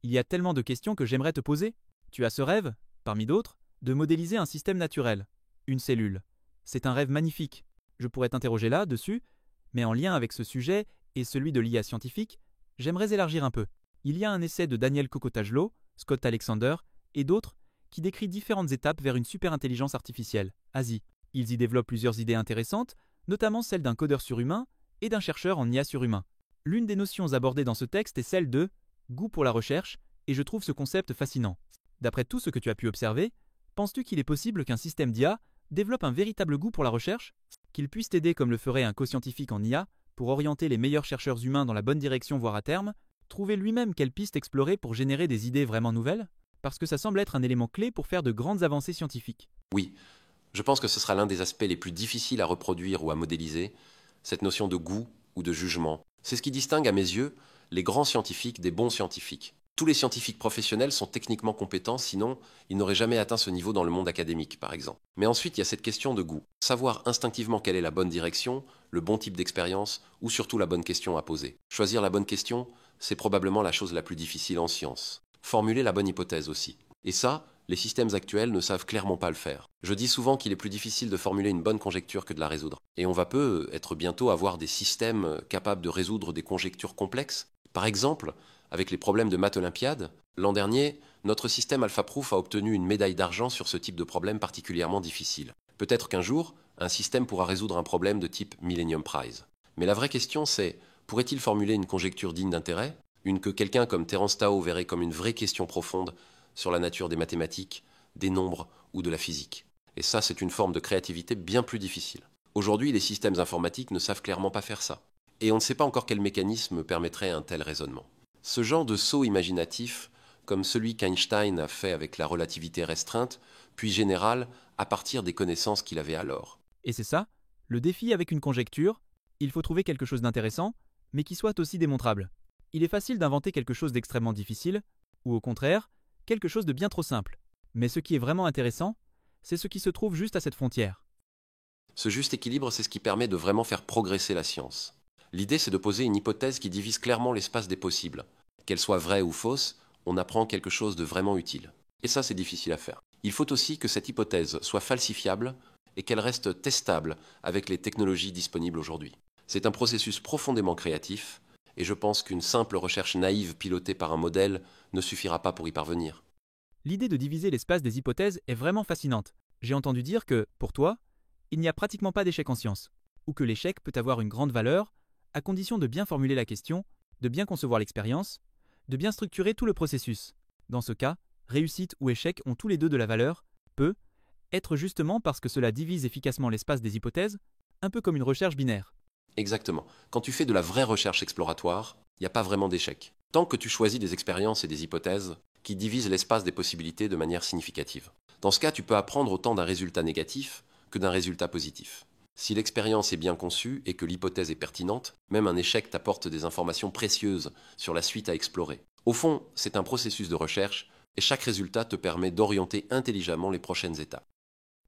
Il y a tellement de questions que j'aimerais te poser. Tu as ce rêve, parmi d'autres, de modéliser un système naturel, une cellule. C'est un rêve magnifique. Je pourrais t'interroger là, dessus, mais en lien avec ce sujet et celui de l'IA scientifique, j'aimerais élargir un peu. Il y a un essai de Daniel Kokotajlo, Scott Alexander et d'autres qui décrit différentes étapes vers une superintelligence artificielle, ASI. Ils y développent plusieurs idées intéressantes, notamment celle d'un codeur surhumain et d'un chercheur en IA surhumain. L'une des notions abordées dans ce texte est celle de goût pour la recherche, et je trouve ce concept fascinant. D'après tout ce que tu as pu observer, penses-tu qu'il est possible qu'un système d'IA développe un véritable goût pour la recherche? Qu'il puisse t'aider comme le ferait un co-scientifique en IA pour orienter les meilleurs chercheurs humains dans la bonne direction voire à terme? Trouver lui-même quelle piste explorer pour générer des idées vraiment nouvelles? Parce que ça semble être un élément clé pour faire de grandes avancées scientifiques. Oui, je pense que ce sera l'un des aspects les plus difficiles à reproduire ou à modéliser, cette notion de goût ou de jugement. C'est ce qui distingue à mes yeux les grands scientifiques des bons scientifiques. Tous les scientifiques professionnels sont techniquement compétents, sinon ils n'auraient jamais atteint ce niveau dans le monde académique, par exemple. Mais ensuite, il y a cette question de goût. Savoir instinctivement quelle est la bonne direction, le bon type d'expérience, ou surtout la bonne question à poser. Choisir la bonne question, c'est probablement la chose la plus difficile en science. Formuler la bonne hypothèse aussi. Et ça, les systèmes actuels ne savent clairement pas le faire. Je dis souvent qu'il est plus difficile de formuler une bonne conjecture que de la résoudre. Et on va être bientôt avoir des systèmes capables de résoudre des conjectures complexes. Par exemple, avec les problèmes de maths olympiades, l'an dernier, notre système AlphaProof a obtenu une médaille d'argent sur ce type de problème particulièrement difficile. Peut-être qu'un jour, un système pourra résoudre un problème de type Millennium Prize. Mais la vraie question c'est, pourrait-il formuler une conjecture digne d'intérêt? Une que quelqu'un comme Terence Tao verrait comme une vraie question profonde sur la nature des mathématiques, des nombres ou de la physique. Et ça, c'est une forme de créativité bien plus difficile. Aujourd'hui, les systèmes informatiques ne savent clairement pas faire ça. Et on ne sait pas encore quel mécanisme permettrait un tel raisonnement. Ce genre de saut imaginatif, comme celui qu'Einstein a fait avec la relativité restreinte, puis générale, à partir des connaissances qu'il avait alors. Et c'est ça, le défi avec une conjecture, il faut trouver quelque chose d'intéressant, mais qui soit aussi démontrable. Il est facile d'inventer quelque chose d'extrêmement difficile, ou au contraire, quelque chose de bien trop simple. Mais ce qui est vraiment intéressant, c'est ce qui se trouve juste à cette frontière. Ce juste équilibre, c'est ce qui permet de vraiment faire progresser la science. L'idée, c'est de poser une hypothèse qui divise clairement l'espace des possibles. Qu'elle soit vraie ou fausse, on apprend quelque chose de vraiment utile. Et ça, c'est difficile à faire. Il faut aussi que cette hypothèse soit falsifiable et qu'elle reste testable avec les technologies disponibles aujourd'hui. C'est un processus profondément créatif, et je pense qu'une simple recherche naïve pilotée par un modèle ne suffira pas pour y parvenir. L'idée de diviser l'espace des hypothèses est vraiment fascinante. J'ai entendu dire que, pour toi, il n'y a pratiquement pas d'échec en science, ou que l'échec peut avoir une grande valeur, à condition de bien formuler la question, de bien concevoir l'expérience, de bien structurer tout le processus. Dans ce cas, réussite ou échec ont tous les deux de la valeur, peut être justement parce que cela divise efficacement l'espace des hypothèses, un peu comme une recherche binaire. Exactement. Quand tu fais de la vraie recherche exploratoire, il n'y a pas vraiment d'échec. Tant que tu choisis des expériences et des hypothèses qui divisent l'espace des possibilités de manière significative. Dans ce cas, tu peux apprendre autant d'un résultat négatif que d'un résultat positif. Si l'expérience est bien conçue et que l'hypothèse est pertinente, même un échec t'apporte des informations précieuses sur la suite à explorer. Au fond, c'est un processus de recherche et chaque résultat te permet d'orienter intelligemment les prochaines étapes.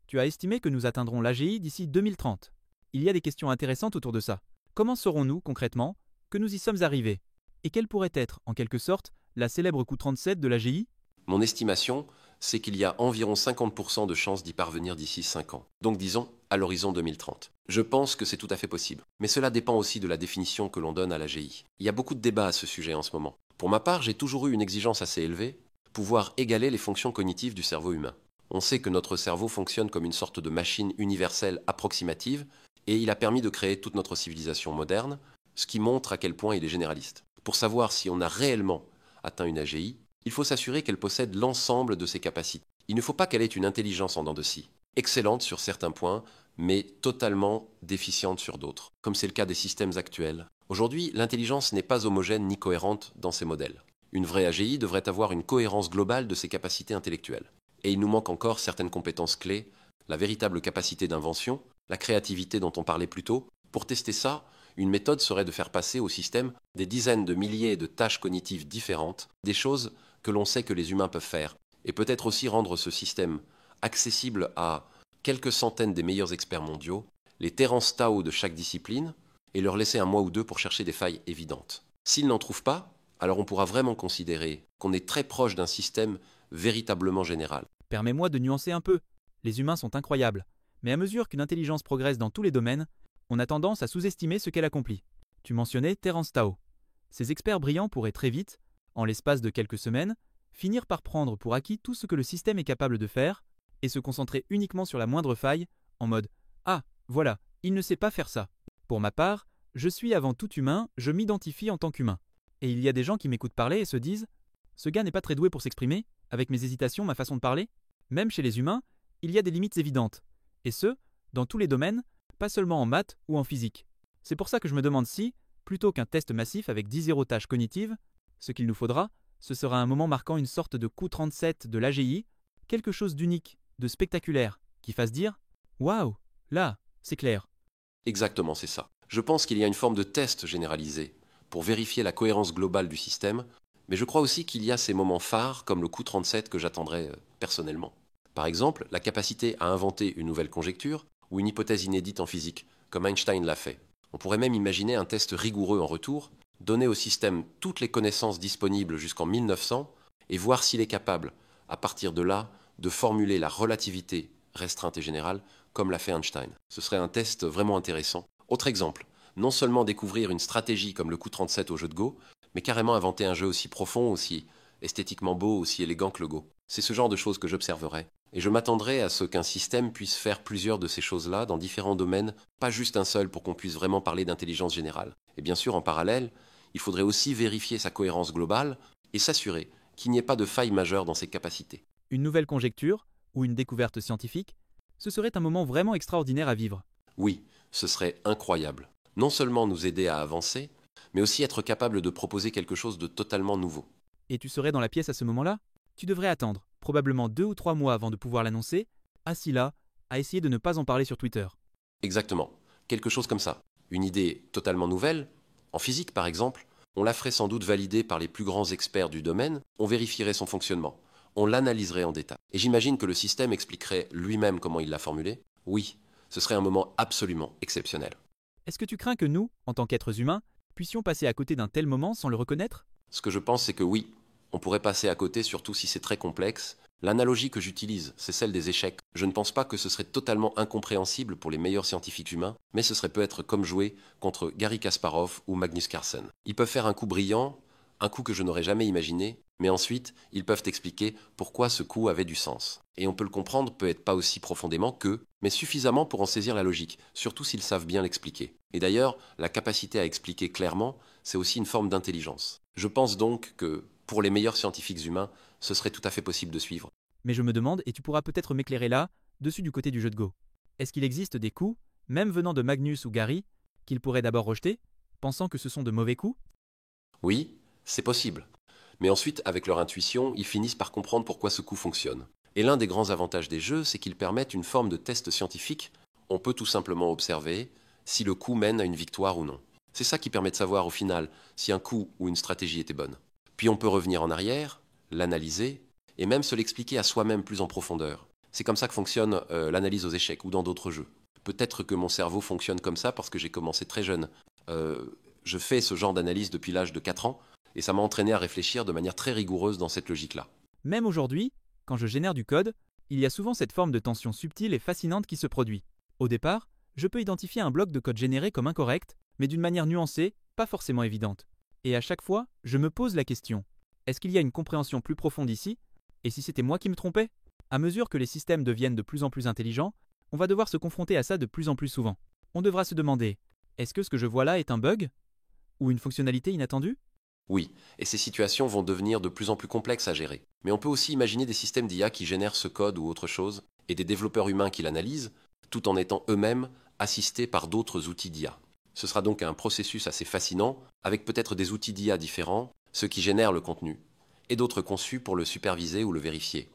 Tu as estimé que nous atteindrons l'AGI d'ici 2030. Il y a des questions intéressantes autour de ça. Comment saurons-nous, concrètement, que nous y sommes arrivés? Et quelle pourrait être, en quelque sorte, la célèbre coup 37 de l'AGI? Mon estimation, c'est qu'il y a environ 50% de chances d'y parvenir d'ici 5 ans. Donc disons, à l'horizon 2030. Je pense que c'est tout à fait possible. Mais cela dépend aussi de la définition que l'on donne à l'AGI. Il y a beaucoup de débats à ce sujet en ce moment. Pour ma part, j'ai toujours eu une exigence assez élevée, pouvoir égaler les fonctions cognitives du cerveau humain. On sait que notre cerveau fonctionne comme une sorte de machine universelle approximative, et il a permis de créer toute notre civilisation moderne, ce qui montre à quel point il est généraliste. Pour savoir si on a réellement atteint une AGI, il faut s'assurer qu'elle possède l'ensemble de ses capacités. Il ne faut pas qu'elle ait une intelligence en dents de scie, excellente sur certains points, mais totalement déficiente sur d'autres, comme c'est le cas des systèmes actuels. Aujourd'hui, l'intelligence n'est pas homogène ni cohérente dans ces modèles. Une vraie AGI devrait avoir une cohérence globale de ses capacités intellectuelles. Et il nous manque encore certaines compétences clés, la véritable capacité d'invention, la créativité dont on parlait plus tôt. Pour tester ça, une méthode serait de faire passer au système des dizaines de milliers de tâches cognitives différentes, des choses que l'on sait que les humains peuvent faire, et peut-être aussi rendre ce système accessible à quelques centaines des meilleurs experts mondiaux, les Terence Tao de chaque discipline, et leur laisser un mois ou deux pour chercher des failles évidentes. S'ils n'en trouvent pas, alors on pourra vraiment considérer qu'on est très proche d'un système véritablement général. Permets-moi de nuancer un peu. Les humains sont incroyables, mais à mesure qu'une intelligence progresse dans tous les domaines, on a tendance à sous-estimer ce qu'elle accomplit. Tu mentionnais Terence Tao. Ces experts brillants pourraient très vite, en l'espace de quelques semaines, finir par prendre pour acquis tout ce que le système est capable de faire et se concentrer uniquement sur la moindre faille, en mode « Ah, voilà, il ne sait pas faire ça ». Pour ma part, je suis avant tout humain, je m'identifie en tant qu'humain. Et il y a des gens qui m'écoutent parler et se disent « Ce gars n'est pas très doué pour s'exprimer, avec mes hésitations, ma façon de parler ». Même chez les humains, il y a des limites évidentes. Et ce, dans tous les domaines, pas seulement en maths ou en physique. C'est pour ça que je me demande si, plutôt qu'un test massif avec 10 0 tâches cognitives, ce qu'il nous faudra, ce sera un moment marquant une sorte de coup 37 de l'AGI, quelque chose d'unique, de spectaculaire, qui fasse dire « Waouh, là, c'est clair ». Exactement, c'est ça. Je pense qu'il y a une forme de test généralisé pour vérifier la cohérence globale du système, mais je crois aussi qu'il y a ces moments phares comme le coup 37 que j'attendrais personnellement. Par exemple, la capacité à inventer une nouvelle conjecture ou une hypothèse inédite en physique, comme Einstein l'a fait. On pourrait même imaginer un test rigoureux en retour, donner au système toutes les connaissances disponibles jusqu'en 1900 et voir s'il est capable, à partir de là, de formuler la relativité restreinte et générale comme l'a fait Einstein. Ce serait un test vraiment intéressant. Autre exemple, non seulement découvrir une stratégie comme le coup 37 au jeu de Go, mais carrément inventer un jeu aussi profond, aussi esthétiquement beau, aussi élégant que le Go. C'est ce genre de choses que j'observerais. Et je m'attendrais à ce qu'un système puisse faire plusieurs de ces choses-là dans différents domaines, pas juste un seul pour qu'on puisse vraiment parler d'intelligence générale. Et bien sûr, en parallèle, il faudrait aussi vérifier sa cohérence globale et s'assurer qu'il n'y ait pas de faille majeure dans ses capacités. Une nouvelle conjecture, ou une découverte scientifique, ce serait un moment vraiment extraordinaire à vivre. Oui, ce serait incroyable. Non seulement nous aider à avancer, mais aussi être capable de proposer quelque chose de totalement nouveau. Et tu serais dans la pièce à ce moment-là ? Tu devrais attendre, probablement 2 ou 3 mois avant de pouvoir l'annoncer, assis là, à essayer de ne pas en parler sur Twitter. Exactement. Quelque chose comme ça. Une idée totalement nouvelle. En physique, par exemple, on la ferait sans doute valider par les plus grands experts du domaine, on vérifierait son fonctionnement, on l'analyserait en détail. Et j'imagine que le système expliquerait lui-même comment il l'a formulé. Oui, ce serait un moment absolument exceptionnel. Est-ce que tu crains que nous, en tant qu'êtres humains, puissions passer à côté d'un tel moment sans le reconnaître ? Ce que je pense, c'est que oui, on pourrait passer à côté, surtout si c'est très complexe. L'analogie que j'utilise, c'est celle des échecs. Je ne pense pas que ce serait totalement incompréhensible pour les meilleurs scientifiques humains, mais ce serait peut-être comme jouer contre Garry Kasparov ou Magnus Carlsen. Ils peuvent faire un coup brillant, un coup que je n'aurais jamais imaginé, mais ensuite, ils peuvent expliquer pourquoi ce coup avait du sens. Et on peut le comprendre peut-être pas aussi profondément qu'eux, mais suffisamment pour en saisir la logique, surtout s'ils savent bien l'expliquer. Et d'ailleurs, la capacité à expliquer clairement, c'est aussi une forme d'intelligence. Je pense donc que, pour les meilleurs scientifiques humains, ce serait tout à fait possible de suivre. Mais je me demande, et tu pourras peut-être m'éclairer là, dessus du côté du jeu de Go. Est-ce qu'il existe des coups, même venant de Magnus ou Garry, qu'ils pourraient d'abord rejeter, pensant que ce sont de mauvais coups ? Oui, c'est possible. Mais ensuite, avec leur intuition, ils finissent par comprendre pourquoi ce coup fonctionne. Et l'un des grands avantages des jeux, c'est qu'ils permettent une forme de test scientifique. On peut tout simplement observer si le coup mène à une victoire ou non. C'est ça qui permet de savoir au final si un coup ou une stratégie était bonne. Puis on peut revenir en arrière, l'analyser, et même se l'expliquer à soi-même plus en profondeur. C'est comme ça que fonctionne l'analyse aux échecs ou dans d'autres jeux. Peut-être que mon cerveau fonctionne comme ça parce que j'ai commencé très jeune. Je fais ce genre d'analyse depuis l'âge de 4 ans, et ça m'a entraîné à réfléchir de manière très rigoureuse dans cette logique-là. Même aujourd'hui, quand je génère du code, il y a souvent cette forme de tension subtile et fascinante qui se produit. Au départ, je peux identifier un bloc de code généré comme incorrect, mais d'une manière nuancée, pas forcément évidente. Et à chaque fois, je me pose la question, est-ce qu'il y a une compréhension plus profonde ici ? Et si c'était moi qui me trompais ? À mesure que les systèmes deviennent de plus en plus intelligents, on va devoir se confronter à ça de plus en plus souvent. On devra se demander, est-ce que ce que je vois là est un bug ? Ou une fonctionnalité inattendue ? Oui, et ces situations vont devenir de plus en plus complexes à gérer. Mais on peut aussi imaginer des systèmes d'IA qui génèrent ce code ou autre chose, et des développeurs humains qui l'analysent, tout en étant eux-mêmes assistés par d'autres outils d'IA. Ce sera donc un processus assez fascinant, avec peut-être des outils d'IA différents, ceux qui génèrent le contenu, et d'autres conçus pour le superviser ou le vérifier.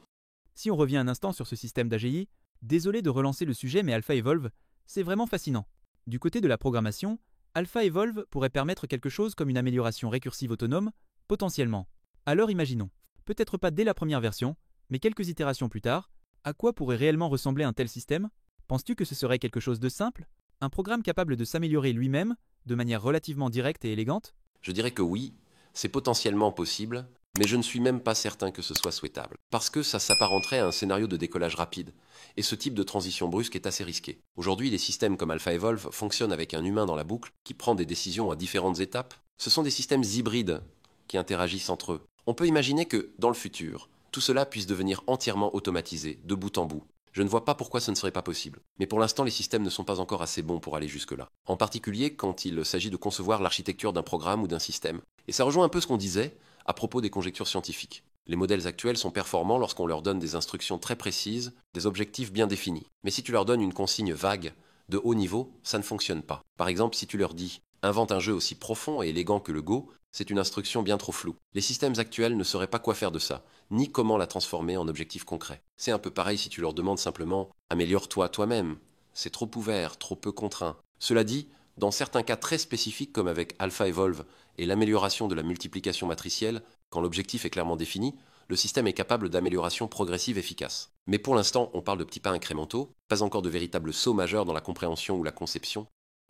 Si on revient un instant sur ce système d'AGI, désolé de relancer le sujet, mais AlphaEvolve, c'est vraiment fascinant. Du côté de la programmation, AlphaEvolve pourrait permettre quelque chose comme une amélioration récursive autonome, potentiellement. Alors imaginons, peut-être pas dès la première version, mais quelques itérations plus tard, à quoi pourrait réellement ressembler un tel système ? Penses-tu que ce serait quelque chose de simple ? Un programme capable de s'améliorer lui-même, de manière relativement directe et élégante ? Je dirais que oui, C'est potentiellement possible, mais je ne suis même pas certain que ce soit souhaitable. Parce que ça s'apparenterait à un scénario de décollage rapide. Et ce type de transition brusque est assez risqué. Aujourd'hui, les systèmes comme AlphaEvolve fonctionnent avec un humain dans la boucle qui prend des décisions à différentes étapes. Ce sont des systèmes hybrides qui interagissent entre eux. On peut imaginer que, dans le futur, tout cela puisse devenir entièrement automatisé, de bout en bout. Je ne vois pas pourquoi ce ne serait pas possible. Mais pour l'instant, les systèmes ne sont pas encore assez bons pour aller jusque-là. En particulier quand il s'agit de concevoir l'architecture d'un programme ou d'un système. Et ça rejoint un peu ce qu'on disait à propos des conjectures scientifiques. Les modèles actuels sont performants lorsqu'on leur donne des instructions très précises, des objectifs bien définis. Mais si tu leur donnes une consigne vague, de haut niveau, ça ne fonctionne pas. Par exemple, si tu leur dis « invente un jeu aussi profond et élégant que le Go », c'est une instruction bien trop floue. Les systèmes actuels ne sauraient pas quoi faire de ça, ni comment la transformer en objectif concret. C'est un peu pareil si tu leur demandes simplement « améliore-toi toi-même ». C'est trop ouvert, trop peu contraint. Cela dit, dans certains cas très spécifiques comme avec AlphaEvolve et l'amélioration de la multiplication matricielle, quand l'objectif est clairement défini, le système est capable d'amélioration progressive efficace. Mais pour l'instant, on parle de petits pas incrémentaux, pas encore de véritables sauts majeurs dans la compréhension ou la conception.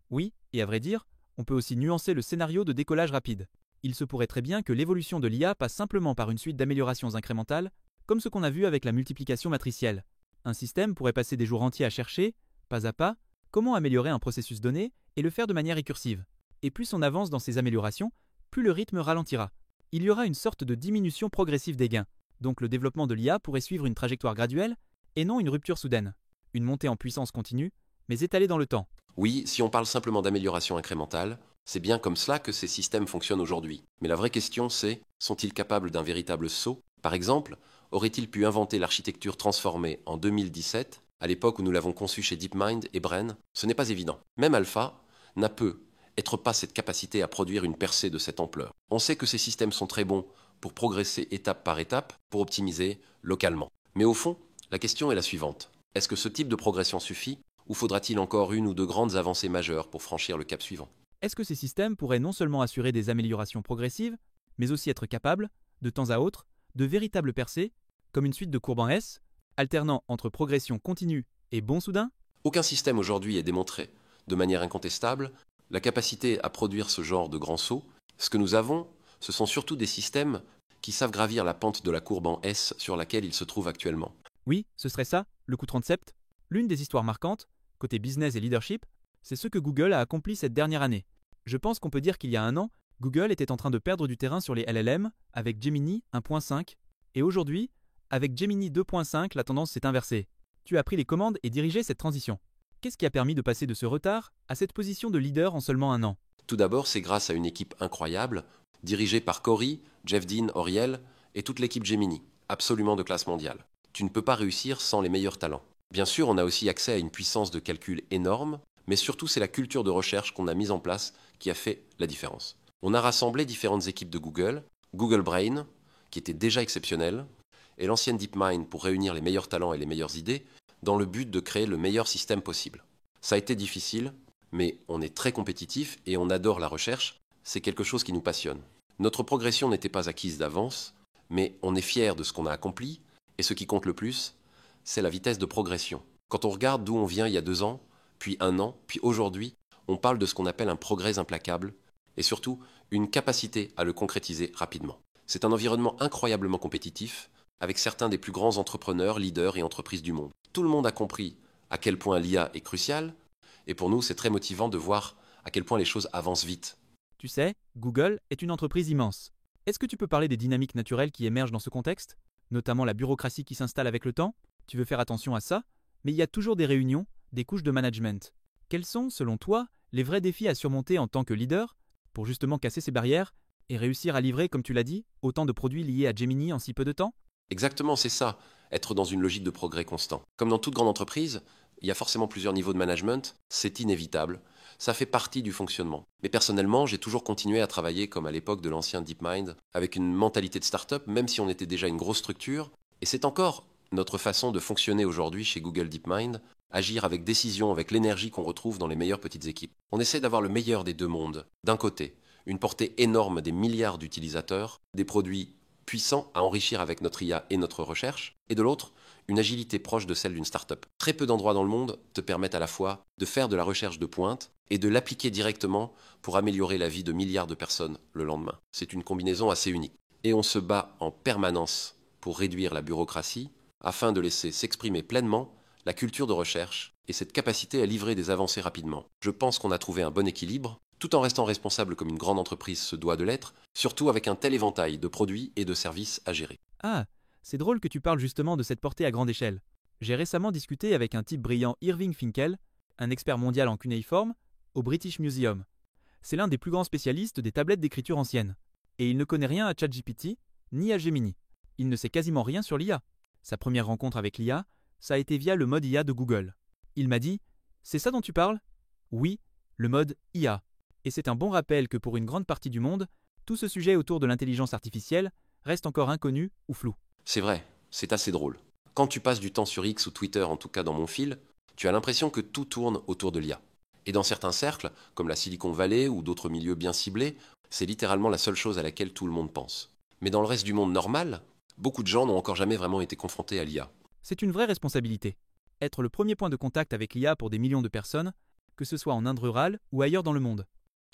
Oui, et à vrai dire, on peut aussi nuancer le scénario de décollage rapide. Il se pourrait très bien que l'évolution de l'IA passe simplement par une suite d'améliorations incrémentales, comme ce qu'on a vu avec la multiplication matricielle. Un système pourrait passer des jours entiers à chercher, pas à pas, comment améliorer un processus donné et le faire de manière récursive. Et plus on avance dans ces améliorations, plus le rythme ralentira. Il y aura une sorte de diminution progressive des gains, donc le développement de l'IA pourrait suivre une trajectoire graduelle et non une rupture soudaine. Une montée en puissance continue, mais étalée dans le temps. Oui, si on parle simplement d'amélioration incrémentale, c'est bien comme cela que ces systèmes fonctionnent aujourd'hui. Mais la vraie question c'est, sont-ils capables d'un véritable saut? Par exemple, auraient-ils pu inventer l'architecture transformée en 2017, à l'époque où nous l'avons conçue chez DeepMind et Brain? Ce n'est pas évident. Même Alpha n'a peu être pas cette capacité à produire une percée de cette ampleur. On sait que ces systèmes sont très bons pour progresser étape par étape, pour optimiser localement. Mais au fond, la question est la suivante. Est-ce que ce type de progression suffit, ou faudra-t-il encore une ou deux grandes avancées majeures pour franchir le cap suivant? Est-ce que ces systèmes pourraient non seulement assurer des améliorations progressives, mais aussi être capables, de temps à autre, de véritables percées, comme une suite de courbes en S, alternant entre progression continue et bond soudain? Aucun système aujourd'hui est démontré, de manière incontestable, la capacité à produire ce genre de grands sauts. Ce que nous avons, ce sont surtout des systèmes qui savent gravir la pente de la courbe en S sur laquelle ils se trouvent actuellement. Oui, ce serait ça, le coup 37. L'une des histoires marquantes, côté business et leadership, c'est ce que Google a accompli cette dernière année. Je pense qu'on peut dire qu'il y a un an, Google était en train de perdre du terrain sur les LLM avec Gemini 1.5, et aujourd'hui, avec Gemini 2.5, la tendance s'est inversée. Tu as pris les commandes et dirigé cette transition. Qu'est-ce qui a permis de passer de ce retard à cette position de leader en seulement un an? Tout d'abord, c'est grâce à une équipe incroyable, dirigée par Cory, Jeff Dean, Auriel et toute l'équipe Gemini, absolument de classe mondiale. Tu ne peux pas réussir sans les meilleurs talents. Bien sûr, on a aussi accès à une puissance de calcul énorme, mais surtout c'est la culture de recherche qu'on a mise en place qui a fait la différence. On a rassemblé différentes équipes de Google, Google Brain, qui était déjà exceptionnelle, et l'ancienne DeepMind pour réunir les meilleurs talents et les meilleures idées, dans le but de créer le meilleur système possible. Ça a été difficile, mais on est très compétitif et on adore la recherche, c'est quelque chose qui nous passionne. Notre progression n'était pas acquise d'avance, mais on est fier de ce qu'on a accompli, et ce qui compte le plus, c'est la vitesse de progression. Quand on regarde d'où on vient il y a 2 ans, puis 1 an, puis aujourd'hui, on parle de ce qu'on appelle un progrès implacable, et surtout une capacité à le concrétiser rapidement. C'est un environnement incroyablement compétitif, avec certains des plus grands entrepreneurs, leaders et entreprises du monde. Tout le monde a compris à quel point l'IA est cruciale, et pour nous c'est très motivant de voir à quel point les choses avancent vite. Tu sais, Google est une entreprise immense. Est-ce que tu peux parler des dynamiques naturelles qui émergent dans ce contexte, notamment la bureaucratie qui s'installe avec le temps? Tu veux faire attention à ça, mais il y a toujours des réunions, des couches de management. Quels sont, selon toi, les vrais défis à surmonter en tant que leader pour justement casser ces barrières et réussir à livrer, comme tu l'as dit, autant de produits liés à Gemini en si peu de temps? Exactement, c'est ça, être dans une logique de progrès constant. Comme dans toute grande entreprise, il y a forcément plusieurs niveaux de management, c'est inévitable, ça fait partie du fonctionnement. Mais personnellement, j'ai toujours continué à travailler comme à l'époque de l'ancien DeepMind, avec une mentalité de start-up, même si on était déjà une grosse structure, et c'est encore notre façon de fonctionner aujourd'hui chez Google DeepMind, agir avec décision, avec l'énergie qu'on retrouve dans les meilleures petites équipes. On essaie d'avoir le meilleur des deux mondes. D'un côté, une portée énorme des milliards d'utilisateurs, des produits puissants à enrichir avec notre IA et notre recherche, et de l'autre, une agilité proche de celle d'une start-up. Très peu d'endroits dans le monde te permettent à la fois de faire de la recherche de pointe et de l'appliquer directement pour améliorer la vie de milliards de personnes le lendemain. C'est une combinaison assez unique. Et on se bat en permanence pour réduire la bureaucratie afin de laisser s'exprimer pleinement la culture de recherche et cette capacité à livrer des avancées rapidement. Je pense qu'on a trouvé un bon équilibre, tout en restant responsable comme une grande entreprise se doit de l'être, surtout avec un tel éventail de produits et de services à gérer. Ah, c'est drôle que tu parles justement de cette portée à grande échelle. J'ai récemment discuté avec un type brillant, Irving Finkel, un expert mondial en cunéiforme, au British Museum. C'est l'un des plus grands spécialistes des tablettes d'écriture anciennes. Et il ne connaît rien à ChatGPT, ni à Gemini. Il ne sait quasiment rien sur l'IA. Sa première rencontre avec l'IA, ça a été via le mode IA de Google. Il m'a dit « C'est ça dont tu parles ?» Oui, le mode IA. Et c'est un bon rappel que pour une grande partie du monde, tout ce sujet autour de l'intelligence artificielle reste encore inconnu ou flou. C'est vrai, c'est assez drôle. Quand tu passes du temps sur X ou Twitter, en tout cas dans mon fil, tu as l'impression que tout tourne autour de l'IA. Et dans certains cercles, comme la Silicon Valley ou d'autres milieux bien ciblés, c'est littéralement la seule chose à laquelle tout le monde pense. Mais dans le reste du monde normal, beaucoup de gens n'ont encore jamais vraiment été confrontés à l'IA. C'est une vraie responsabilité. Être le premier point de contact avec l'IA pour des millions de personnes, que ce soit en Inde rurale ou ailleurs dans le monde.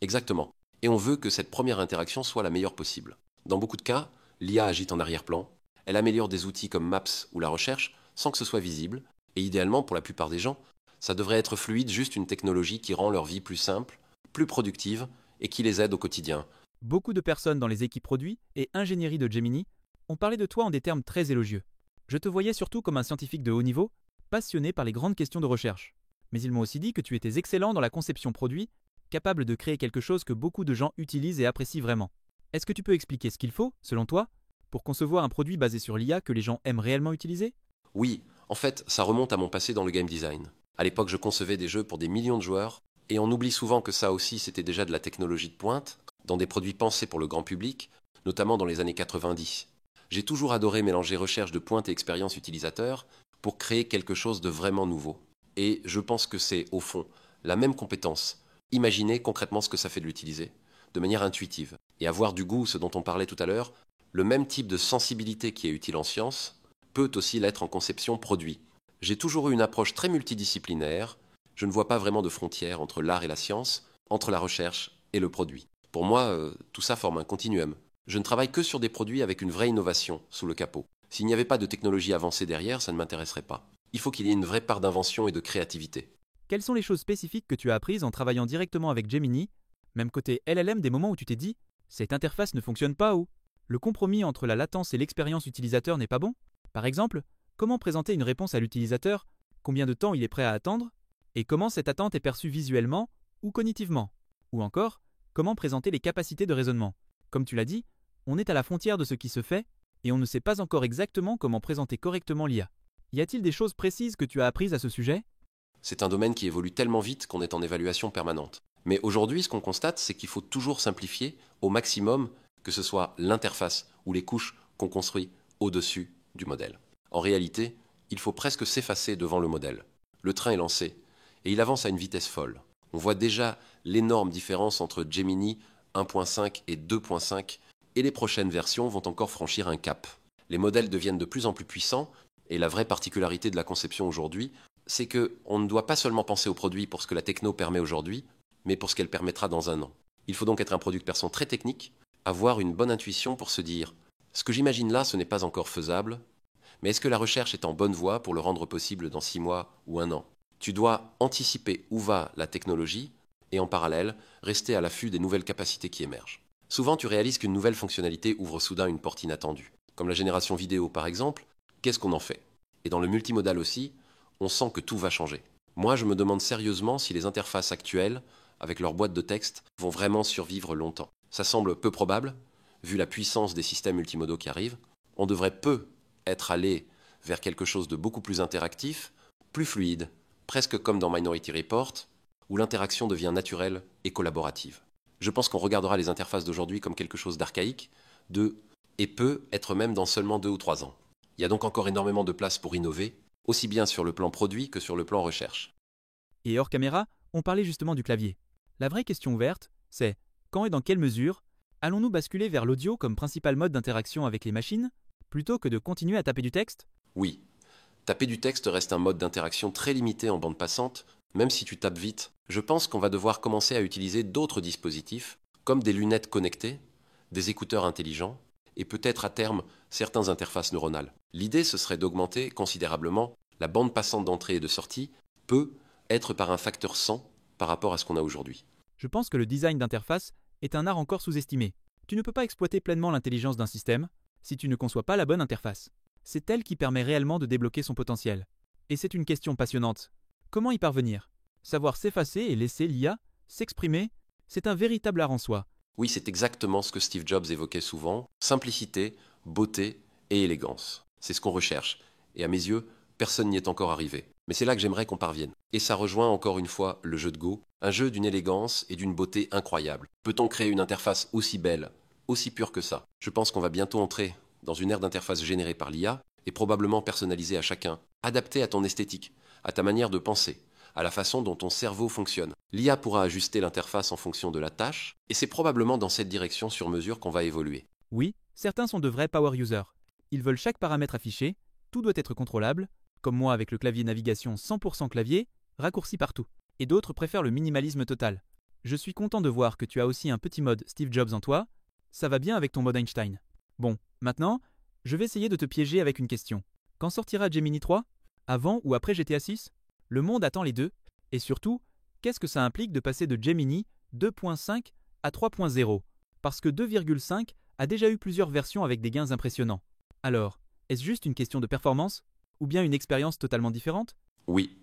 Exactement. Et on veut que cette première interaction soit la meilleure possible. Dans beaucoup de cas, l'IA agit en arrière-plan, elle améliore des outils comme Maps ou la recherche sans que ce soit visible, et idéalement pour la plupart des gens, ça devrait être fluide, juste une technologie qui rend leur vie plus simple, plus productive et qui les aide au quotidien. Beaucoup de personnes dans les équipes produits et ingénierie de Gemini ont parlé de toi en des termes très élogieux. Je te voyais surtout comme un scientifique de haut niveau, passionné par les grandes questions de recherche. Mais ils m'ont aussi dit que tu étais excellent dans la conception produit, capable de créer quelque chose que beaucoup de gens utilisent et apprécient vraiment. Est-ce que tu peux expliquer ce qu'il faut, selon toi, pour concevoir un produit basé sur l'IA que les gens aiment réellement utiliser ? Oui, en fait, ça remonte à mon passé dans le game design. À l'époque, je concevais des jeux pour des millions de joueurs, et on oublie souvent que ça aussi c'était déjà de la technologie de pointe, dans des produits pensés pour le grand public, notamment dans les années 90. J'ai toujours adoré mélanger recherche de pointe et expérience utilisateur pour créer quelque chose de vraiment nouveau. Et je pense que c'est, au fond, la même compétence. Imaginer concrètement ce que ça fait de l'utiliser, de manière intuitive. Et avoir du goût, ce dont on parlait tout à l'heure, le même type de sensibilité qui est utile en science, peut aussi l'être en conception produit. J'ai toujours eu une approche très multidisciplinaire, je ne vois pas vraiment de frontière entre l'art et la science, entre la recherche et le produit. Pour moi, tout ça forme un continuum. Je ne travaille que sur des produits avec une vraie innovation sous le capot. S'il n'y avait pas de technologie avancée derrière, ça ne m'intéresserait pas. Il faut qu'il y ait une vraie part d'invention et de créativité. Quelles sont les choses spécifiques que tu as apprises en travaillant directement avec Gemini, même côté LLM, des moments où tu t'es dit « cette interface ne fonctionne pas » ou « le compromis entre la latence et l'expérience utilisateur n'est pas bon ». Par exemple, comment présenter une réponse à l'utilisateur, combien de temps il est prêt à attendre, et comment cette attente est perçue visuellement ou cognitivement. Ou encore, comment présenter les capacités de raisonnement. Comme tu l'as dit, on est à la frontière de ce qui se fait, et on ne sait pas encore exactement comment présenter correctement l'IA. Y a-t-il des choses précises que tu as apprises à ce sujet ? C'est un domaine qui évolue tellement vite qu'on est en évaluation permanente. Mais aujourd'hui, ce qu'on constate, c'est qu'il faut toujours simplifier au maximum, que ce soit l'interface ou les couches qu'on construit au-dessus du modèle. En réalité, il faut presque s'effacer devant le modèle. Le train est lancé, et il avance à une vitesse folle. On voit déjà l'énorme différence entre Gemini 1.5 et 2.5, et les prochaines versions vont encore franchir un cap. Les modèles deviennent de plus en plus puissants, et la vraie particularité de la conception aujourd'hui, c'est qu'on ne doit pas seulement penser au produit pour ce que la techno permet aujourd'hui, mais pour ce qu'elle permettra dans un an. Il faut donc être un product person très technique, avoir une bonne intuition pour se dire « ce que j'imagine là, ce n'est pas encore faisable, mais est-ce que la recherche est en bonne voie pour le rendre possible dans 6 mois ou 1 an ?» Tu dois anticiper où va la technologie et en parallèle, rester à l'affût des nouvelles capacités qui émergent. Souvent, tu réalises qu'une nouvelle fonctionnalité ouvre soudain une porte inattendue. Comme la génération vidéo par exemple, qu'est-ce qu'on en fait ? Et dans le multimodal aussi, on sent que tout va changer. Moi, je me demande sérieusement si les interfaces actuelles, avec leur boîte de texte, vont vraiment survivre longtemps. Ça semble peu probable, vu la puissance des systèmes multimodaux qui arrivent. On devrait peu être allé vers quelque chose de beaucoup plus interactif, plus fluide, presque comme dans Minority Report, où l'interaction devient naturelle et collaborative. Je pense qu'on regardera les interfaces d'aujourd'hui comme quelque chose d'archaïque, et peut être même dans seulement 2 ou 3 ans. Il y a donc encore énormément de place pour innover, aussi bien sur le plan produit que sur le plan recherche. Et hors caméra, on parlait justement du clavier. La vraie question ouverte, c'est quand et dans quelle mesure allons-nous basculer vers l'audio comme principal mode d'interaction avec les machines, plutôt que de continuer à taper du texte ? Oui, taper du texte reste un mode d'interaction très limité en bande passante, même si tu tapes vite, je pense qu'on va devoir commencer à utiliser d'autres dispositifs, comme des lunettes connectées, des écouteurs intelligents, et peut-être à terme certaines interfaces neuronales. L'idée, ce serait d'augmenter considérablement la bande passante d'entrée et de sortie, peut être par un facteur 100 par rapport à ce qu'on a aujourd'hui. Je pense que le design d'interface est un art encore sous-estimé. Tu ne peux pas exploiter pleinement l'intelligence d'un système si tu ne conçois pas la bonne interface. C'est elle qui permet réellement de débloquer son potentiel. Et c'est une question passionnante. Comment y parvenir? Savoir s'effacer et laisser l'IA s'exprimer, c'est un véritable art en soi. Oui, c'est exactement ce que Steve Jobs évoquait souvent, simplicité, beauté et élégance. C'est ce qu'on recherche. Et à mes yeux, personne n'y est encore arrivé. Mais c'est là que j'aimerais qu'on parvienne. Et ça rejoint encore une fois le jeu de Go, un jeu d'une élégance et d'une beauté incroyable. Peut-on créer une interface aussi belle, aussi pure que ça? Je pense qu'on va bientôt entrer dans une ère d'interface générée par l'IA et probablement personnalisée à chacun, adaptée à ton esthétique, à ta manière de penser, à la façon dont ton cerveau fonctionne. L'IA pourra ajuster l'interface en fonction de la tâche, et c'est probablement dans cette direction sur mesure qu'on va évoluer. Oui, certains sont de vrais power users. Ils veulent chaque paramètre affiché, tout doit être contrôlable, comme moi avec le clavier navigation 100% clavier, raccourci partout. Et d'autres préfèrent le minimalisme total. Je suis content de voir que tu as aussi un petit mode Steve Jobs en toi, ça va bien avec ton mode Einstein. Bon, maintenant, je vais essayer de te piéger avec une question. Quand sortira Gemini 3? Avant ou après GTA 6? Le monde attend les deux. Et surtout, qu'est-ce que ça implique de passer de Gemini 2.5 à 3.0? Parce que 2.5 a déjà eu plusieurs versions avec des gains impressionnants. Alors, est-ce juste une question de performance? Ou bien une expérience totalement différente? Oui.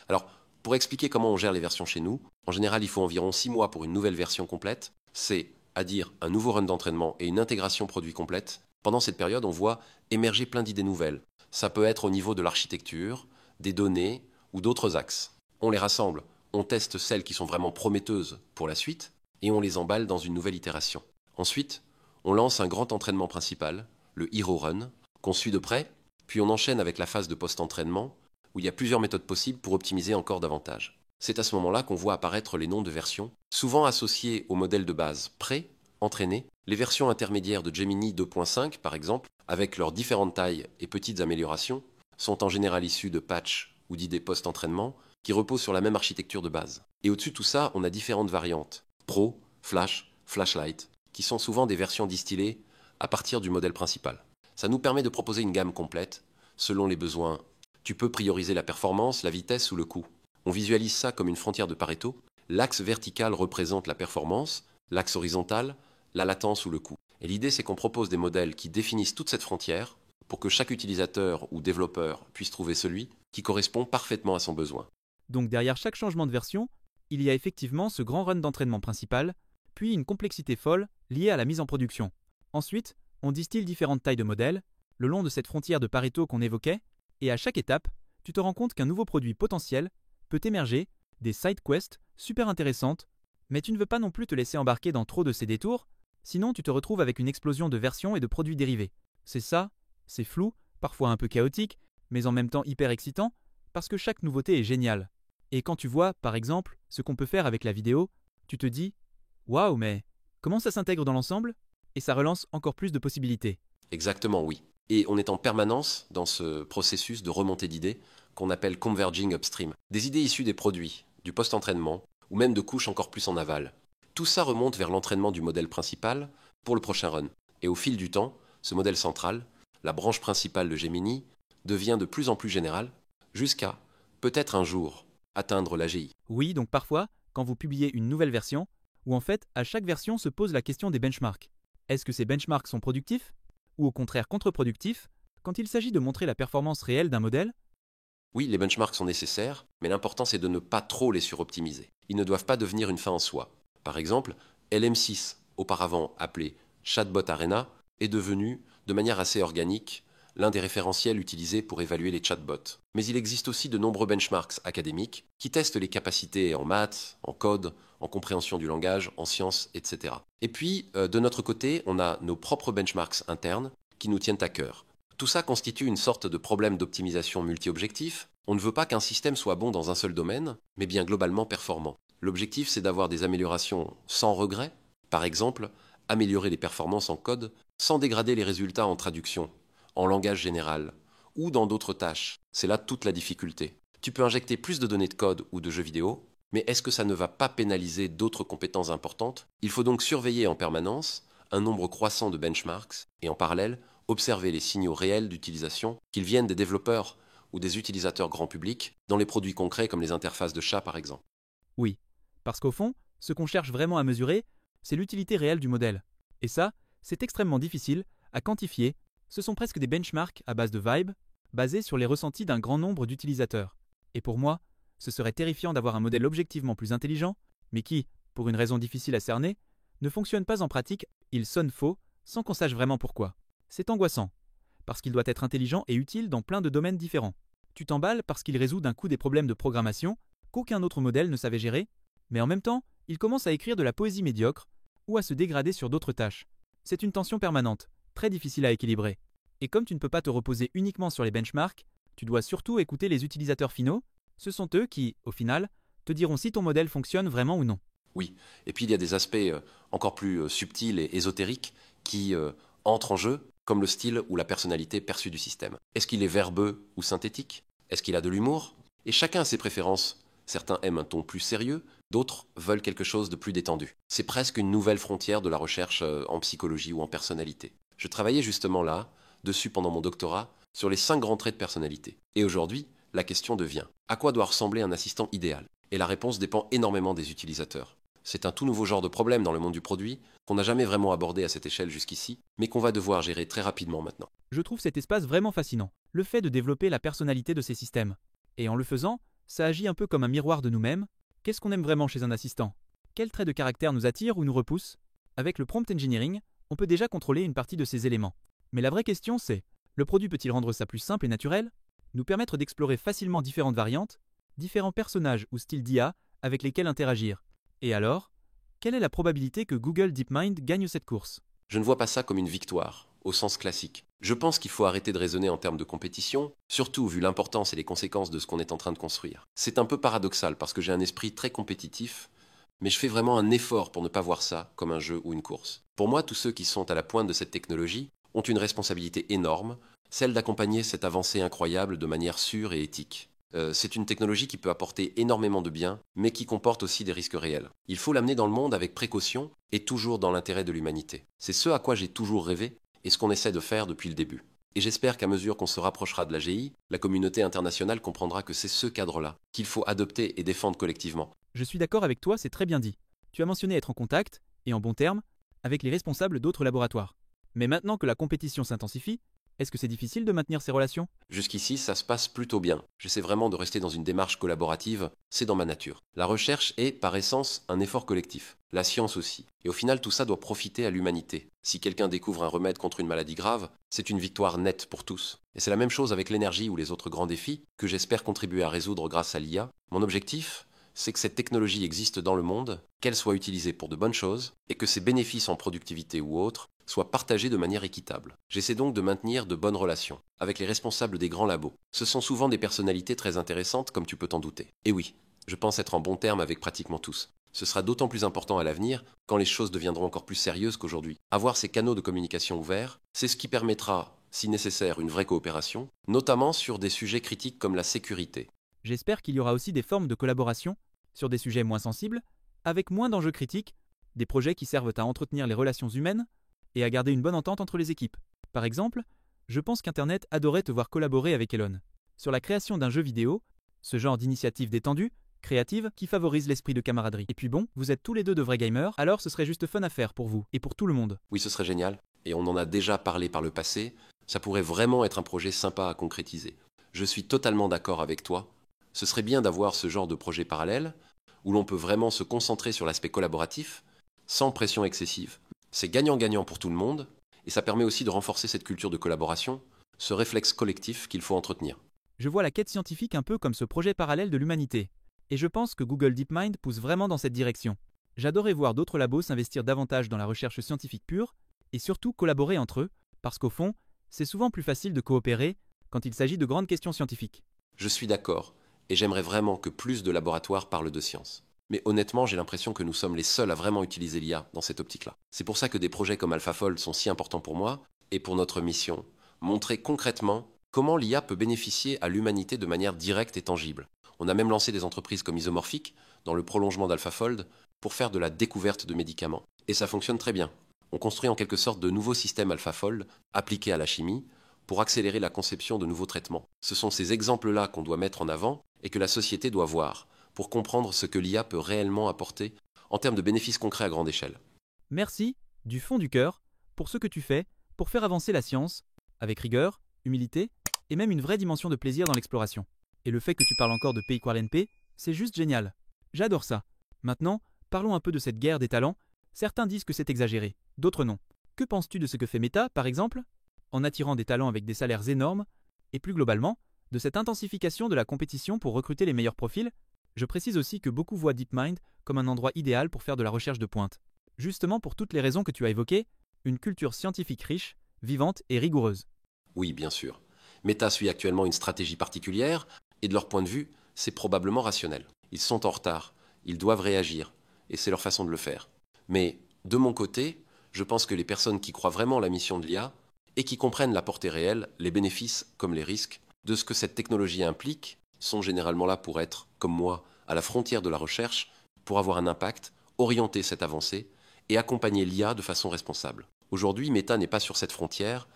Alors, pour expliquer comment on gère les versions chez nous, en général, il faut environ 6 mois pour une nouvelle version complète. C'est, à dire, un nouveau run d'entraînement et une intégration produit complète. Pendant cette période, on voit émerger plein d'idées nouvelles. Ça peut être au niveau de l'architecture, des données ou d'autres axes. On les rassemble, on teste celles qui sont vraiment prometteuses pour la suite et on les emballe dans une nouvelle itération. Ensuite, on lance un grand entraînement principal, le Hero Run, qu'on suit de près, puis on enchaîne avec la phase de post-entraînement où il y a plusieurs méthodes possibles pour optimiser encore davantage. C'est à ce moment-là qu'on voit apparaître les noms de versions, souvent associés au modèle de base prêt, entraîné. Les versions intermédiaires de Gemini 2.5, par exemple, avec leurs différentes tailles et petites améliorations, sont en général issues de patchs ou d'idées post-entraînement qui reposent sur la même architecture de base. Et au-dessus de tout ça, on a différentes variantes, Pro, Flash, Flashlight, qui sont souvent des versions distillées à partir du modèle principal. Ça nous permet de proposer une gamme complète, selon les besoins. Tu peux prioriser la performance, la vitesse ou le coût. On visualise ça comme une frontière de Pareto. L'axe vertical représente la performance, l'axe horizontal, la latence ou le coût. Et l'idée, c'est qu'on propose des modèles qui définissent toute cette frontière pour que chaque utilisateur ou développeur puisse trouver celui qui correspond parfaitement à son besoin. Donc derrière chaque changement de version, il y a effectivement ce grand run d'entraînement principal, puis une complexité folle liée à la mise en production. Ensuite, on distille différentes tailles de modèles, le long de cette frontière de Pareto qu'on évoquait, et à chaque étape, tu te rends compte qu'un nouveau produit potentiel peut émerger, des side quests super intéressantes, mais tu ne veux pas non plus te laisser embarquer dans trop de ces détours, sinon tu te retrouves avec une explosion de versions et de produits dérivés. C'est ça, c'est flou, parfois un peu chaotique, mais en même temps hyper excitant, parce que chaque nouveauté est géniale. Et quand tu vois, par exemple, ce qu'on peut faire avec la vidéo, tu te dis « Waouh, mais comment ça s'intègre dans l'ensemble ?» Et ça relance encore plus de possibilités. Exactement, oui. Et on est en permanence dans ce processus de remontée d'idées qu'on appelle converging upstream. Des idées issues des produits, du post-entraînement, ou même de couches encore plus en aval. Tout ça remonte vers l'entraînement du modèle principal pour le prochain run. Et au fil du temps, ce modèle central, la branche principale de Gemini, devient de plus en plus général, jusqu'à, peut-être un jour, atteindre l'AGI. Oui, donc parfois, quand vous publiez une nouvelle version, où en fait, à chaque version se pose la question des benchmarks. Est-ce que ces benchmarks sont productifs? Ou au contraire contre-productifs, quand il s'agit de montrer la performance réelle d'un modèle? Oui, les benchmarks sont nécessaires, mais l'important c'est de ne pas trop les suroptimiser. Ils ne doivent pas devenir une fin en soi. Par exemple, LM6, auparavant appelé Chatbot Arena, est devenu, de manière assez organique, l'un des référentiels utilisés pour évaluer les chatbots. Mais il existe aussi de nombreux benchmarks académiques qui testent les capacités en maths, en code, en compréhension du langage, en sciences, etc. Et puis, de notre côté, on a nos propres benchmarks internes qui nous tiennent à cœur. Tout ça constitue une sorte de problème d'optimisation multi-objectif. On ne veut pas qu'un système soit bon dans un seul domaine, mais bien globalement performant. L'objectif, c'est d'avoir des améliorations sans regret. Par exemple, améliorer les performances en code sans dégrader les résultats en traduction, en langage général, ou dans d'autres tâches. C'est là toute la difficulté. Tu peux injecter plus de données de code ou de jeux vidéo, mais est-ce que ça ne va pas pénaliser d'autres compétences importantes? Il faut donc surveiller en permanence un nombre croissant de benchmarks et en parallèle observer les signaux réels d'utilisation, qu'ils viennent des développeurs ou des utilisateurs grand public, dans les produits concrets comme les interfaces de chat par exemple. Oui, parce qu'au fond, ce qu'on cherche vraiment à mesurer, c'est l'utilité réelle du modèle. Et ça, c'est extrêmement difficile à quantifier. Ce sont presque des benchmarks à base de vibes, basés sur les ressentis d'un grand nombre d'utilisateurs. Et pour moi, ce serait terrifiant d'avoir un modèle objectivement plus intelligent, mais qui, pour une raison difficile à cerner, ne fonctionne pas en pratique, il sonne faux, sans qu'on sache vraiment pourquoi. C'est angoissant, parce qu'il doit être intelligent et utile dans plein de domaines différents. Tu t'emballes parce qu'il résout d'un coup des problèmes de programmation qu'aucun autre modèle ne savait gérer, mais en même temps, il commence à écrire de la poésie médiocre ou à se dégrader sur d'autres tâches. C'est une tension permanente, très difficile à équilibrer. Et comme tu ne peux pas te reposer uniquement sur les benchmarks, tu dois surtout écouter les utilisateurs finaux. Ce sont eux qui, au final, te diront si ton modèle fonctionne vraiment ou non. Oui, et puis il y a des aspects encore plus subtils et ésotériques qui entrent en jeu, comme le style ou la personnalité perçue du système. Est-ce qu'il est verbeux ou synthétique? Est-ce qu'il a de l'humour? Et chacun a ses préférences. Certains aiment un ton plus sérieux, d'autres veulent quelque chose de plus détendu. C'est presque une nouvelle frontière de la recherche en psychologie ou en personnalité. Je travaillais justement là, dessus pendant mon doctorat, sur les 5 grands traits de personnalité. Et aujourd'hui, la question devient, à quoi doit ressembler un assistant idéal? Et la réponse dépend énormément des utilisateurs. C'est un tout nouveau genre de problème dans le monde du produit qu'on n'a jamais vraiment abordé à cette échelle jusqu'ici, mais qu'on va devoir gérer très rapidement maintenant. Je trouve cet espace vraiment fascinant, le fait de développer la personnalité de ces systèmes. Et en le faisant, ça agit un peu comme un miroir de nous-mêmes. Qu'est-ce qu'on aime vraiment chez un assistant? Quels traits de caractère nous attirent ou nous repoussent? Avec le prompt engineering, on peut déjà contrôler une partie de ces éléments. Mais la vraie question c'est, le produit peut-il rendre ça plus simple et naturel? Nous permettre d'explorer facilement différentes variantes, différents personnages ou styles d'IA avec lesquels interagir? Et alors, quelle est la probabilité que Google DeepMind gagne cette course? Je ne vois pas ça comme une victoire, au sens classique. Je pense qu'il faut arrêter de raisonner en termes de compétition, surtout vu l'importance et les conséquences de ce qu'on est en train de construire. C'est un peu paradoxal parce que j'ai un esprit très compétitif, mais je fais vraiment un effort pour ne pas voir ça comme un jeu ou une course. Pour moi, tous ceux qui sont à la pointe de cette technologie ont une responsabilité énorme, celle d'accompagner cette avancée incroyable de manière sûre et éthique. C'est une technologie qui peut apporter énormément de bien, mais qui comporte aussi des risques réels. Il faut l'amener dans le monde avec précaution et toujours dans l'intérêt de l'humanité. C'est ce à quoi j'ai toujours rêvé et ce qu'on essaie de faire depuis le début. Et j'espère qu'à mesure qu'on se rapprochera de l'AGI, la communauté internationale comprendra que c'est ce cadre-là qu'il faut adopter et défendre collectivement. Je suis d'accord avec toi, c'est très bien dit. Tu as mentionné être en contact, et en bons termes, avec les responsables d'autres laboratoires. Mais maintenant que la compétition s'intensifie, est-ce que c'est difficile de maintenir ces relations? Jusqu'ici, ça se passe plutôt bien. J'essaie vraiment de rester dans une démarche collaborative, c'est dans ma nature. La recherche est, par essence, un effort collectif. La science aussi. Et au final, tout ça doit profiter à l'humanité. Si quelqu'un découvre un remède contre une maladie grave, c'est une victoire nette pour tous. Et c'est la même chose avec l'énergie ou les autres grands défis que j'espère contribuer à résoudre grâce à l'IA. Mon objectif, c'est que cette technologie existe dans le monde, qu'elle soit utilisée pour de bonnes choses, et que ses bénéfices en productivité ou autres soient partagés de manière équitable. J'essaie donc de maintenir de bonnes relations avec les responsables des grands labos. Ce sont souvent des personnalités très intéressantes, comme tu peux t'en douter. Et oui, je pense être en bon terme avec pratiquement tous. Ce sera d'autant plus important à l'avenir quand les choses deviendront encore plus sérieuses qu'aujourd'hui. Avoir ces canaux de communication ouverts, c'est ce qui permettra, si nécessaire, une vraie coopération, notamment sur des sujets critiques comme la sécurité. J'espère qu'il y aura aussi des formes de collaboration sur des sujets moins sensibles, avec moins d'enjeux critiques, des projets qui servent à entretenir les relations humaines et à garder une bonne entente entre les équipes. Par exemple, je pense qu'Internet adorait te voir collaborer avec Elon sur la création d'un jeu vidéo, ce genre d'initiative détendue, créative, qui favorise l'esprit de camaraderie. Et puis bon, vous êtes tous les deux de vrais gamers, alors ce serait juste fun à faire pour vous et pour tout le monde. Oui, ce serait génial, et on en a déjà parlé par le passé, ça pourrait vraiment être un projet sympa à concrétiser. Je suis totalement d'accord avec toi. Ce serait bien d'avoir ce genre de projet parallèle, où l'on peut vraiment se concentrer sur l'aspect collaboratif, sans pression excessive. C'est gagnant-gagnant pour tout le monde, et ça permet aussi de renforcer cette culture de collaboration, ce réflexe collectif qu'il faut entretenir. Je vois la quête scientifique un peu comme ce projet parallèle de l'humanité, et je pense que Google DeepMind pousse vraiment dans cette direction. J'adorerais voir d'autres labos s'investir davantage dans la recherche scientifique pure, et surtout collaborer entre eux, parce qu'au fond, c'est souvent plus facile de coopérer quand il s'agit de grandes questions scientifiques. Je suis d'accord, et j'aimerais vraiment que plus de laboratoires parlent de science. Mais honnêtement, j'ai l'impression que nous sommes les seuls à vraiment utiliser l'IA dans cette optique-là. C'est pour ça que des projets comme AlphaFold sont si importants pour moi et pour notre mission. Montrer concrètement comment l'IA peut bénéficier à l'humanité de manière directe et tangible. On a même lancé des entreprises comme Isomorphic, dans le prolongement d'AlphaFold, pour faire de la découverte de médicaments. Et ça fonctionne très bien. On construit en quelque sorte de nouveaux systèmes AlphaFold appliqués à la chimie pour accélérer la conception de nouveaux traitements. Ce sont ces exemples-là qu'on doit mettre en avant et que la société doit voir pour comprendre ce que l'IA peut réellement apporter en termes de bénéfices concrets à grande échelle. Merci, du fond du cœur, pour ce que tu fais pour faire avancer la science, avec rigueur, humilité et même une vraie dimension de plaisir dans l'exploration. Et le fait que tu parles encore de PQRNP, c'est juste génial. J'adore ça. Maintenant, parlons un peu de cette guerre des talents. Certains disent que c'est exagéré, d'autres non. Que penses-tu de ce que fait Meta, par exemple, en attirant des talents avec des salaires énormes, et plus globalement, de cette intensification de la compétition pour recruter les meilleurs profils? Je précise aussi que beaucoup voient DeepMind comme un endroit idéal pour faire de la recherche de pointe. Justement pour toutes les raisons que tu as évoquées, une culture scientifique riche, vivante et rigoureuse. Oui, bien sûr. Meta suit actuellement une stratégie particulière, et de leur point de vue, c'est probablement rationnel. Ils sont en retard, ils doivent réagir, et c'est leur façon de le faire. Mais, de mon côté, je pense que les personnes qui croient vraiment à la mission de l'IA, et qui comprennent la portée réelle, les bénéfices comme les risques, de ce que cette technologie implique, sont généralement là pour être, comme moi, à la frontière de la recherche, pour avoir un impact, orienter cette avancée, et accompagner l'IA de façon responsable. Aujourd'hui, Meta n'est pas sur cette frontière,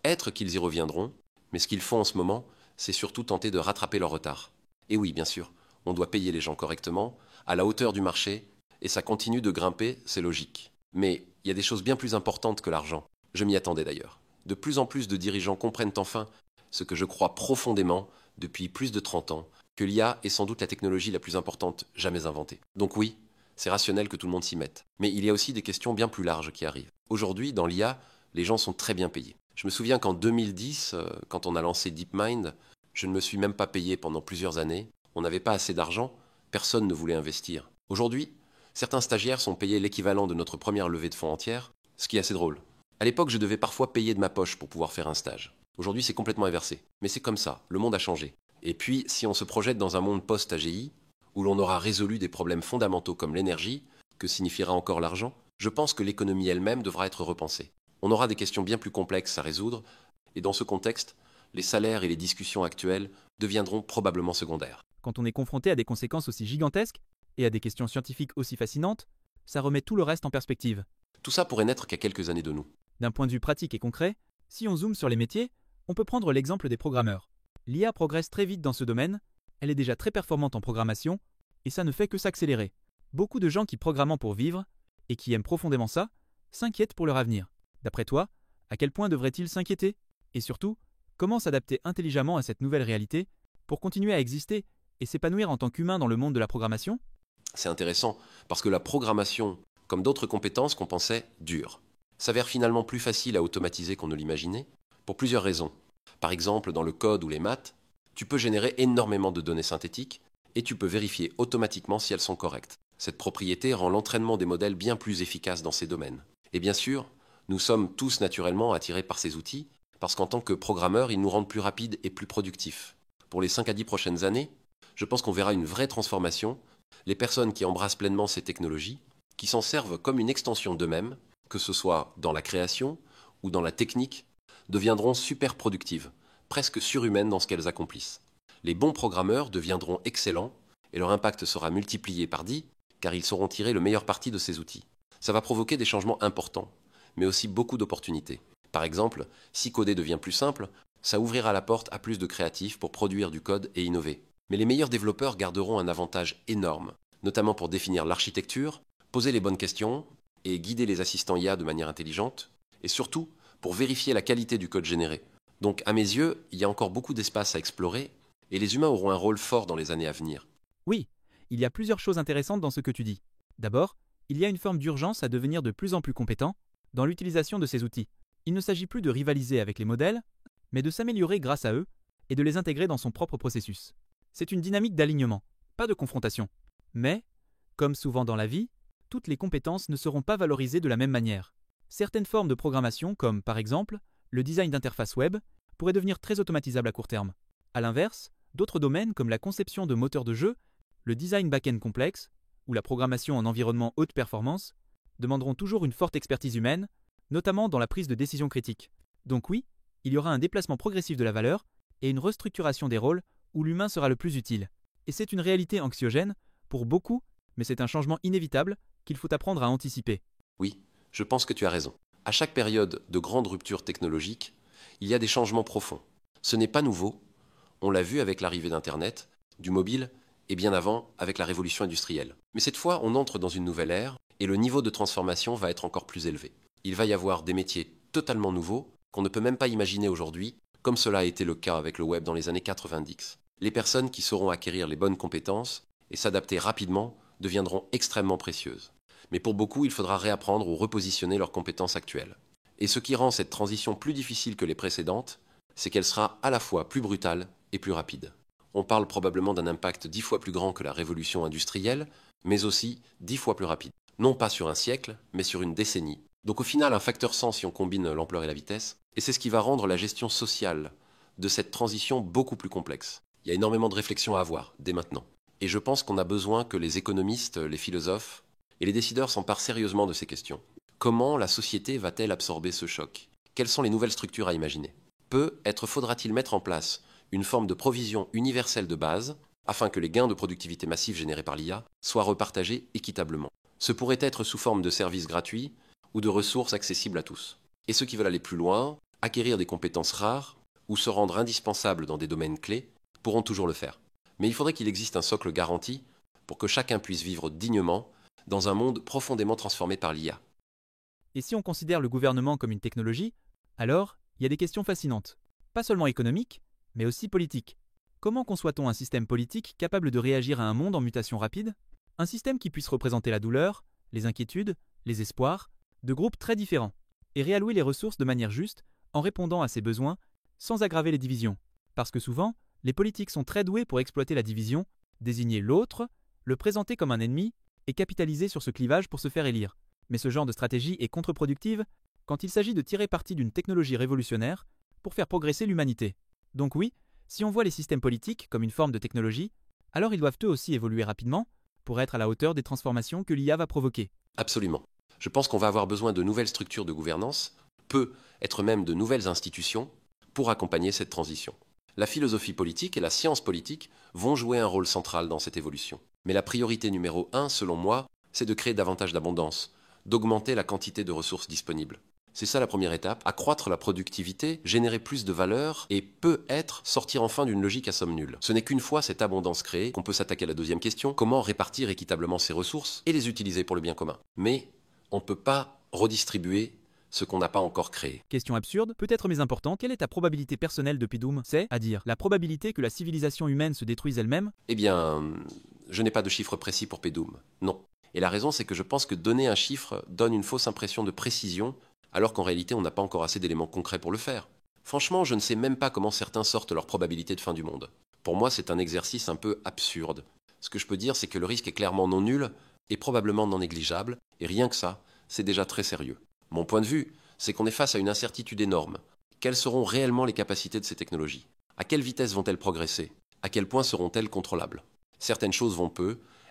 être qu'ils y reviendront, mais ce qu'ils font en ce moment, c'est surtout tenter de rattraper leur retard. Et oui, bien sûr, on doit payer les gens correctement, à la hauteur du marché, et ça continue de grimper, c'est logique. Mais il y a des choses bien plus importantes que l'argent. Je m'y attendais d'ailleurs. De plus en plus de dirigeants comprennent enfin ce que je crois profondément depuis plus de 30 ans, que l'IA est sans doute la technologie la plus importante jamais inventée. Donc oui, c'est rationnel que tout le monde s'y mette. Mais il y a aussi des questions bien plus larges qui arrivent. Aujourd'hui, dans l'IA, les gens sont très bien payés. Je me souviens qu'en 2010, quand on a lancé DeepMind, je ne me suis même pas payé pendant plusieurs années. On n'avait pas assez d'argent, personne ne voulait investir. Aujourd'hui, certains stagiaires sont payés l'équivalent de notre première levée de fonds entière, ce qui est assez drôle. À l'époque, je devais parfois payer de ma poche pour pouvoir faire un stage. Aujourd'hui, c'est complètement inversé. Mais c'est comme ça, le monde a changé. Et puis, si on se projette dans un monde post-AGI, où l'on aura résolu des problèmes fondamentaux comme l'énergie, que signifiera encore l'argent, je pense que l'économie elle-même devra être repensée. On aura des questions bien plus complexes à résoudre, et dans ce contexte, les salaires et les discussions actuelles deviendront probablement secondaires. Quand on est confronté à des conséquences aussi gigantesques, et à des questions scientifiques aussi fascinantes, ça remet tout le reste en perspective. Tout ça pourrait n'être qu'à quelques années de nous. D'un point de vue pratique et concret, si on zoome sur les métiers, on peut prendre l'exemple des programmeurs. L'IA progresse très vite dans ce domaine, elle est déjà très performante en programmation, et ça ne fait que s'accélérer. Beaucoup de gens qui programment pour vivre, et qui aiment profondément ça, s'inquiètent pour leur avenir. D'après toi, à quel point devraient-ils s'inquiéter? Et surtout, comment s'adapter intelligemment à cette nouvelle réalité pour continuer à exister et s'épanouir en tant qu'humain dans le monde de la programmation? C'est intéressant, parce que la programmation, comme d'autres compétences qu'on pensait dures, s'avère finalement plus facile à automatiser qu'on ne l'imaginait, pour plusieurs raisons. Par exemple, dans le code ou les maths, tu peux générer énormément de données synthétiques et tu peux vérifier automatiquement si elles sont correctes. Cette propriété rend l'entraînement des modèles bien plus efficace dans ces domaines. Et bien sûr, nous sommes tous naturellement attirés par ces outils, parce qu'en tant que programmeurs, ils nous rendent plus rapides et plus productifs. Pour les 5 à 10 prochaines années, je pense qu'on verra une vraie transformation. Les personnes qui embrassent pleinement ces technologies, qui s'en servent comme une extension d'eux-mêmes, que ce soit dans la création ou dans la technique, deviendront super productives, presque surhumaines dans ce qu'elles accomplissent. Les bons programmeurs deviendront excellents et leur impact sera multiplié par 10 car ils sauront tirer le meilleur parti de ces outils. Ça va provoquer des changements importants, mais aussi beaucoup d'opportunités. Par exemple, si coder devient plus simple, ça ouvrira la porte à plus de créatifs pour produire du code et innover. Mais les meilleurs développeurs garderont un avantage énorme, notamment pour définir l'architecture, poser les bonnes questions et guider les assistants IA de manière intelligente, et surtout pour vérifier la qualité du code généré. Donc à mes yeux, il y a encore beaucoup d'espace à explorer, et les humains auront un rôle fort dans les années à venir. Oui, il y a plusieurs choses intéressantes dans ce que tu dis. D'abord, il y a une forme d'urgence à devenir de plus en plus compétent dans l'utilisation de ces outils. Il ne s'agit plus de rivaliser avec les modèles, mais de s'améliorer grâce à eux et de les intégrer dans son propre processus. C'est une dynamique d'alignement, pas de confrontation. Mais, comme souvent dans la vie, toutes les compétences ne seront pas valorisées de la même manière. Certaines formes de programmation, comme par exemple le design d'interface web, pourraient devenir très automatisables à court terme. A l'inverse, d'autres domaines comme la conception de moteurs de jeu, le design back-end complexe ou la programmation en environnement haute performance demanderont toujours une forte expertise humaine, notamment dans la prise de décision critique. Donc oui, Il y aura un déplacement progressif de la valeur et une restructuration des rôles où l'humain sera le plus utile. Et c'est une réalité anxiogène pour beaucoup, mais c'est un changement inévitable qu'il faut apprendre à anticiper. Oui, je pense que tu as raison. À chaque période de grande rupture technologique, il y a des changements profonds. Ce n'est pas nouveau, on l'a vu avec l'arrivée d'Internet, du mobile, et bien avant avec la révolution industrielle. Mais cette fois, on entre dans une nouvelle ère, et le niveau de transformation va être encore plus élevé. Il va y avoir des métiers totalement nouveaux, qu'on ne peut même pas imaginer aujourd'hui, comme cela a été le cas avec le web dans les années 90. Les personnes qui sauront acquérir les bonnes compétences et s'adapter rapidement deviendront extrêmement précieuses. Mais pour beaucoup, il faudra réapprendre ou repositionner leurs compétences actuelles. Et ce qui rend cette transition plus difficile que les précédentes, c'est qu'elle sera à la fois plus brutale et plus rapide. On parle probablement d'un impact 10 fois plus grand que la révolution industrielle, mais aussi 10 fois plus rapide. Non pas sur un siècle, mais sur une décennie. Donc au final, un facteur 100 si on combine l'ampleur et la vitesse, et c'est ce qui va rendre la gestion sociale de cette transition beaucoup plus complexe. Il y a énormément de réflexions à avoir, dès maintenant. Et je pense qu'on a besoin que les économistes, les philosophes et les décideurs s'emparent sérieusement de ces questions. Comment la société va-t-elle absorber ce choc? Quelles sont les nouvelles structures à imaginer? Peut-être faudra-t-il mettre en place une forme de provision universelle de base, afin que les gains de productivité massifs générés par l'IA soient repartagés équitablement. Ce pourrait être sous forme de services gratuits ou de ressources accessibles à tous. Et ceux qui veulent aller plus loin, acquérir des compétences rares ou se rendre indispensables dans des domaines clés, pourront toujours le faire. Mais il faudrait qu'il existe un socle garanti pour que chacun puisse vivre dignement dans un monde profondément transformé par l'IA. Et si on considère le gouvernement comme une technologie, alors il y a des questions fascinantes. Pas seulement économiques, mais aussi politiques. Comment conçoit-on un système politique capable de réagir à un monde en mutation rapide? Un système qui puisse représenter la douleur, les inquiétudes, les espoirs, de groupes très différents, et réallouer les ressources de manière juste en répondant à ces besoins sans aggraver les divisions. Parce que souvent, les politiques sont très doués pour exploiter la division, désigner l'autre, le présenter comme un ennemi et capitaliser sur ce clivage pour se faire élire. Mais ce genre de stratégie est contre-productive quand il s'agit de tirer parti d'une technologie révolutionnaire pour faire progresser l'humanité. Donc oui, si on voit les systèmes politiques comme une forme de technologie, alors ils doivent eux aussi évoluer rapidement pour être à la hauteur des transformations que l'IA va provoquer. Absolument. Je pense qu'on va avoir besoin de nouvelles structures de gouvernance, peut-être même de nouvelles institutions, pour accompagner cette transition. La philosophie politique et la science politique vont jouer un rôle central dans cette évolution. Mais la priorité numéro 1, selon moi, c'est de créer davantage d'abondance, d'augmenter la quantité de ressources disponibles. C'est ça la première étape, accroître la productivité, générer plus de valeur et peut-être sortir enfin d'une logique à somme nulle. Ce n'est qu'une fois cette abondance créée qu'on peut s'attaquer à la deuxième question, comment répartir équitablement ces ressources et les utiliser pour le bien commun. Mais on ne peut pas redistribuer ce qu'on n'a pas encore créé. Question absurde, peut-être mais importante, quelle est ta probabilité personnelle depuis Doom? C'est, à dire, la probabilité que la civilisation humaine se détruise elle-même? Eh bien, je n'ai pas de chiffre précis pour Pdoom, non. Et la raison, c'est que je pense que donner un chiffre donne une fausse impression de précision, alors qu'en réalité, on n'a pas encore assez d'éléments concrets pour le faire. Franchement, je ne sais même pas comment certains sortent leur probabilité de fin du monde. Pour moi, c'est un exercice un peu absurde. Ce que je peux dire, c'est que le risque est clairement non nul et probablement non négligeable, et rien que ça, c'est déjà très sérieux. Mon point de vue, c'est qu'on est face à une incertitude énorme. Quelles seront réellement les capacités de ces technologies? À quelle vitesse vont-elles progresser? À quel point seront-elles contrôlables? Certaines choses vont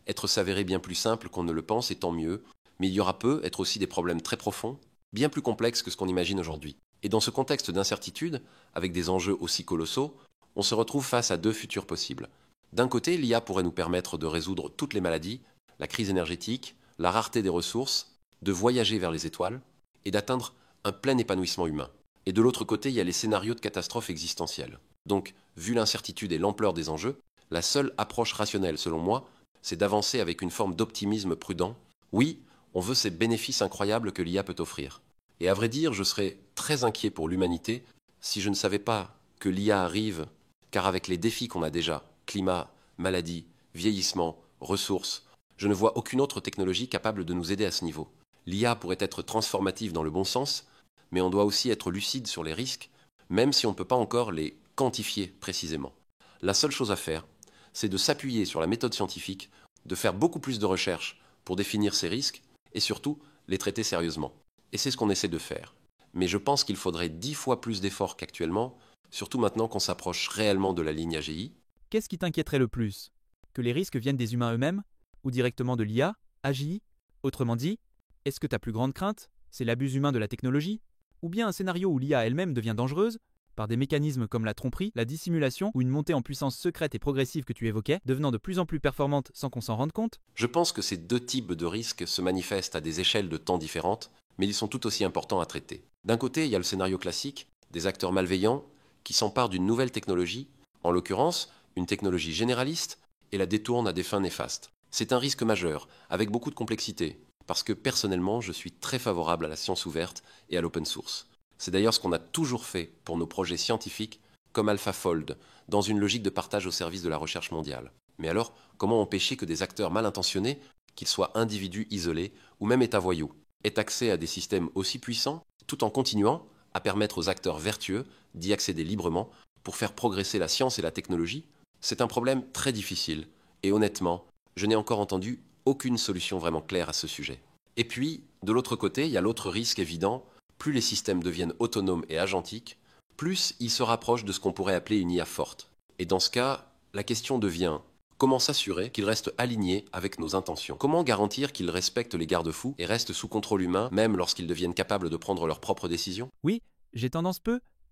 être s'avérer bien plus simples qu'on ne le pense, et tant mieux, mais il y aura être aussi des problèmes très profonds, bien plus complexes que ce qu'on imagine aujourd'hui. Et dans ce contexte d'incertitude, avec des enjeux aussi colossaux, on se retrouve face à deux futurs possibles. D'un côté, l'IA pourrait nous permettre de résoudre toutes les maladies, la crise énergétique, la rareté des ressources, de voyager vers les étoiles, et d'atteindre un plein épanouissement humain. Et de l'autre côté, il y a les scénarios de catastrophes existentielles. Donc, vu l'incertitude et l'ampleur des enjeux, la seule approche rationnelle, selon moi, c'est d'avancer avec une forme d'optimisme prudent. Oui, on veut ces bénéfices incroyables que l'IA peut offrir. Et à vrai dire, je serais très inquiet pour l'humanité si je ne savais pas que l'IA arrive, car avec les défis qu'on a déjà, climat, maladie, vieillissement, ressources, je ne vois aucune autre technologie capable de nous aider à ce niveau. L'IA pourrait être transformative dans le bon sens, mais on doit aussi être lucide sur les risques, même si on ne peut pas encore les quantifier précisément. La seule chose à faire, c'est de s'appuyer sur la méthode scientifique, de faire beaucoup plus de recherches pour définir ces risques, et surtout les traiter sérieusement. Et c'est ce qu'on essaie de faire. Mais je pense qu'il faudrait 10 fois plus d'efforts qu'actuellement, surtout maintenant qu'on s'approche réellement de la ligne AGI. Qu'est-ce qui t'inquiéterait le plus? Que les risques viennent des humains eux-mêmes? Ou directement de l'IA, AGI? Autrement dit, est-ce que ta plus grande crainte, c'est l'abus humain de la technologie? Ou bien un scénario où l'IA elle-même devient dangereuse, par des mécanismes comme la tromperie, la dissimulation ou une montée en puissance secrète et progressive que tu évoquais, devenant de plus en plus performante sans qu'on s'en rende compte? Je pense que ces deux types de risques se manifestent à des échelles de temps différentes, mais ils sont tout aussi importants à traiter. D'un côté, il y a le scénario classique, des acteurs malveillants qui s'emparent d'une nouvelle technologie, en l'occurrence une technologie généraliste, et la détournent à des fins néfastes. C'est un risque majeur, avec beaucoup de complexité, parce que personnellement, je suis très favorable à la science ouverte et à l'open source. C'est d'ailleurs ce qu'on a toujours fait pour nos projets scientifiques, comme AlphaFold, dans une logique de partage au service de la recherche mondiale. Mais alors, comment empêcher que des acteurs mal intentionnés, qu'ils soient individus isolés ou même états voyous, aient accès à des systèmes aussi puissants, tout en continuant à permettre aux acteurs vertueux d'y accéder librement pour faire progresser la science et la technologie? C'est un problème très difficile, et honnêtement, je n'ai encore entendu aucune solution vraiment claire à ce sujet. Et puis, de l'autre côté, il y a l'autre risque évident: plus les systèmes deviennent autonomes et agentiques, plus ils se rapprochent de ce qu'on pourrait appeler une IA forte. Et dans ce cas, la question devient: comment s'assurer qu'ils restent alignés avec nos intentions? Comment garantir qu'ils respectent les garde-fous et restent sous contrôle humain, même lorsqu'ils deviennent capables de prendre leurs propres décisions? Oui, j'ai tendance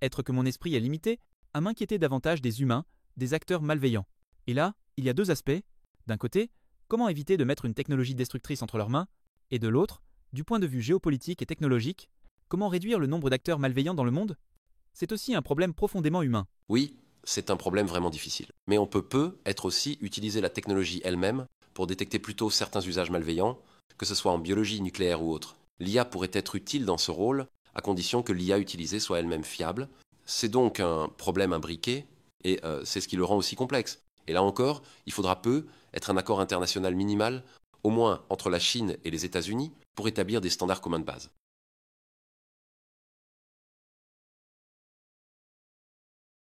être que mon esprit est limité, à m'inquiéter davantage des humains, des acteurs malveillants. Et là, il y a deux aspects. D'un côté, comment éviter de mettre une technologie destructrice entre leurs mains, et de l'autre, du point de vue géopolitique et technologique, comment réduire le nombre d'acteurs malveillants dans le monde? C'est aussi un problème profondément humain. Oui, c'est un problème vraiment difficile. Mais on peut être aussi utiliser la technologie elle-même pour détecter plutôt certains usages malveillants, que ce soit en biologie, nucléaire ou autre. L'IA pourrait être utile dans ce rôle, à condition que l'IA utilisée soit elle-même fiable. C'est donc un problème imbriqué, et c'est ce qui le rend aussi complexe. Et là encore, il faudra être un accord international minimal, au moins entre la Chine et les États-Unis, pour établir des standards communs de base.